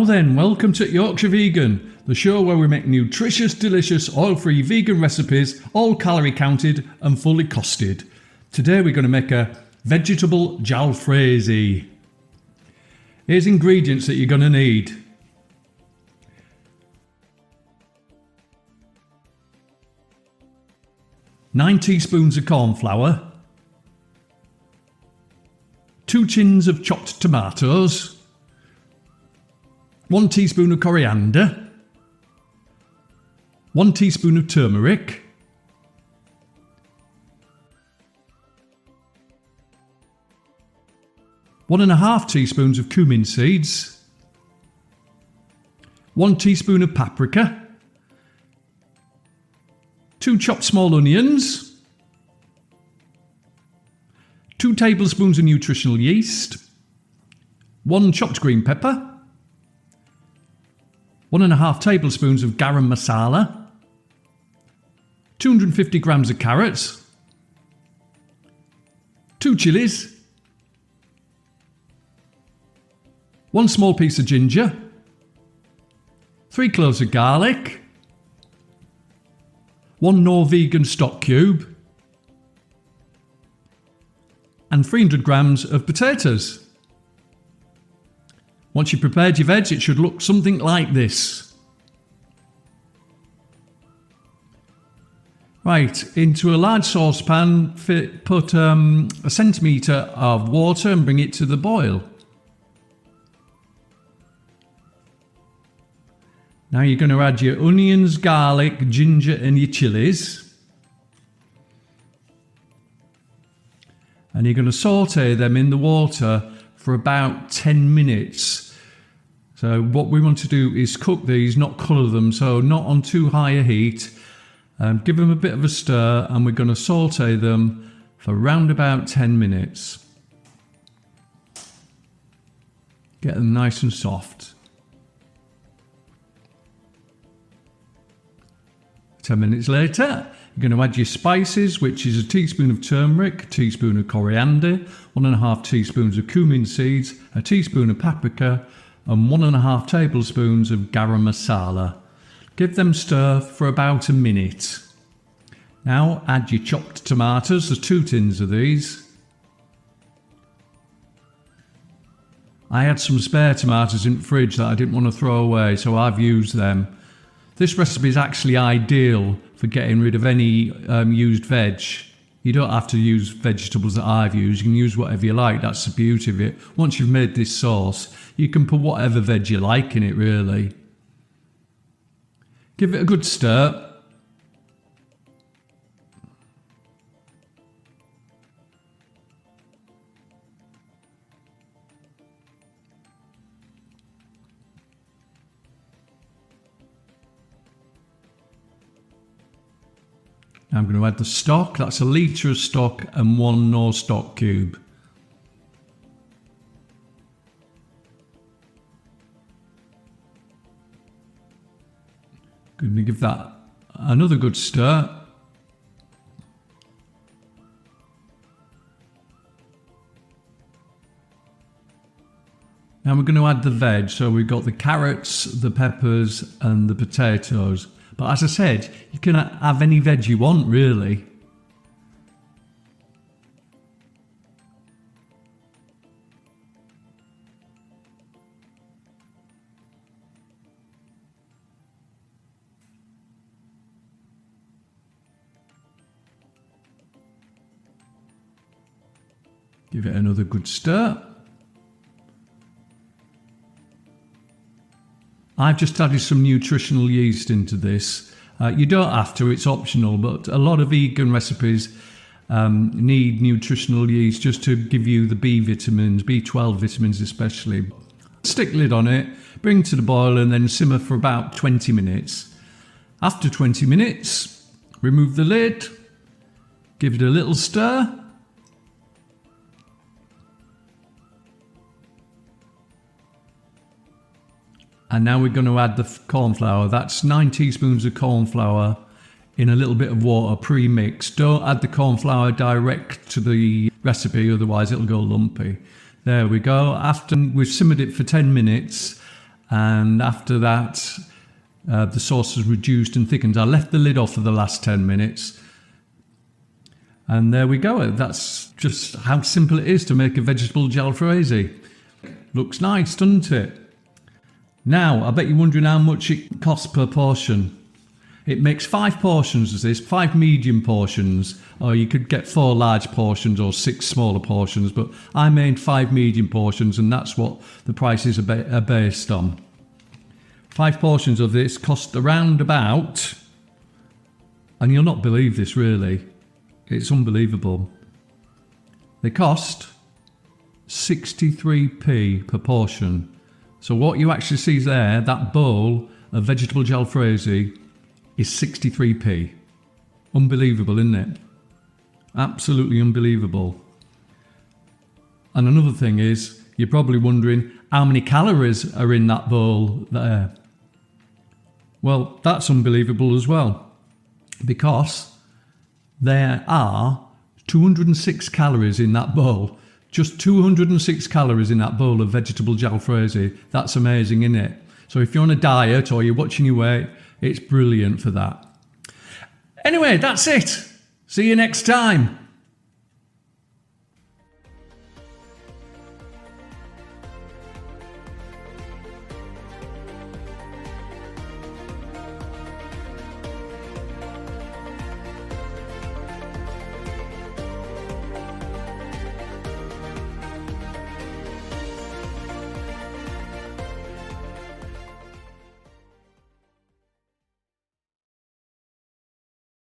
Now then, welcome to Yorkshire Vegan, the show where we make nutritious, delicious, oil-free vegan recipes, all calorie counted and fully costed. Today we're going to make a vegetable Jalfrezi. Here's ingredients that you're going to need. Nine teaspoons of corn flour, 2 tins of chopped tomatoes, 1 teaspoon of coriander, 1 teaspoon of turmeric, one and a half teaspoons of cumin seeds, 1 teaspoon of paprika, 2 chopped small onions, 2 tablespoons of nutritional yeast, 1 chopped green pepper, 1.5 tablespoons of garam masala, 250 grams of carrots, 2 chilies, 1 small piece of ginger, 3 cloves of garlic, 1 Knorr vegan stock cube, and 300 grams of potatoes. Once you've prepared your veg, it should look something like this. Right, into a large saucepan, put a centimetre of water and bring it to the boil. Now you're going to add your onions, garlic, ginger and your chilies. And you're going to saute them in the water for about 10 minutes. So what we want to do is cook these, not colour them, so not on too high a heat. Give them a bit of a stir and we're going to saute them for around about 10 minutes. Get them nice and soft. 10 minutes later, you're going to add your spices, which is a teaspoon of turmeric, a teaspoon of coriander, 1.5 teaspoons of cumin seeds, a teaspoon of paprika, and 1.5 tablespoons of garam masala. Give them stir for about a minute. Now add your chopped tomatoes, there's 2 tins of these. I had some spare tomatoes in the fridge that I didn't want to throw away, so I've used them. This recipe is actually ideal for getting rid of any used veg. You don't have to use vegetables that I've used. You can use whatever you like. That's the beauty of it. Once you've made this sauce, you can put whatever veg you like in it, really. Give it a good stir. Now I'm going to add the stock. That's a litre of stock and 1 Knorr stock cube. Going to give that another good stir. Now we're going to add the veg. So we've got the carrots, the peppers and the potatoes. But as I said, you can have any veg you want, really. Give it another good stir. I've just added some nutritional yeast into this. You don't have to, it's optional, but a lot of vegan recipes need nutritional yeast just to give you the B vitamins, B12 vitamins especially. Stick lid on it, bring to the boil and then simmer for about 20 minutes. After 20 minutes, remove the lid, give it a little stir. And now we're going to add the corn flour. That's 9 teaspoons of corn flour in a little bit of water pre-mixed. Don't add the corn flour direct to the recipe, otherwise it'll go lumpy. There we go. After we've simmered it for 10 minutes, and after that the sauce has reduced and thickened. I left the lid off for the last 10 minutes, and there we go. That's just how simple it is to make a vegetable jalfrezi. Looks nice, doesn't it? Now, I bet you're wondering how much it costs per portion. It makes 5 portions of this, 5 medium portions, or you could get 4 large portions or 6 smaller portions, but I made 5 medium portions, and that's what the prices are based on. 5 portions of this cost around about, and you'll not believe this really, it's unbelievable, they cost 63p per portion. So what you actually see there, that bowl of vegetable jalfrezi, is 63p. Unbelievable, isn't it? Absolutely unbelievable. And another thing is, you're probably wondering how many calories are in that bowl there. Well, that's unbelievable as well, because there are 206 calories in that bowl. Just 206 calories in that bowl of vegetable jalfrezi. That's amazing, isn't it? So if you're on a diet or you're watching your weight, it's brilliant for that. Anyway, that's it. See you next time.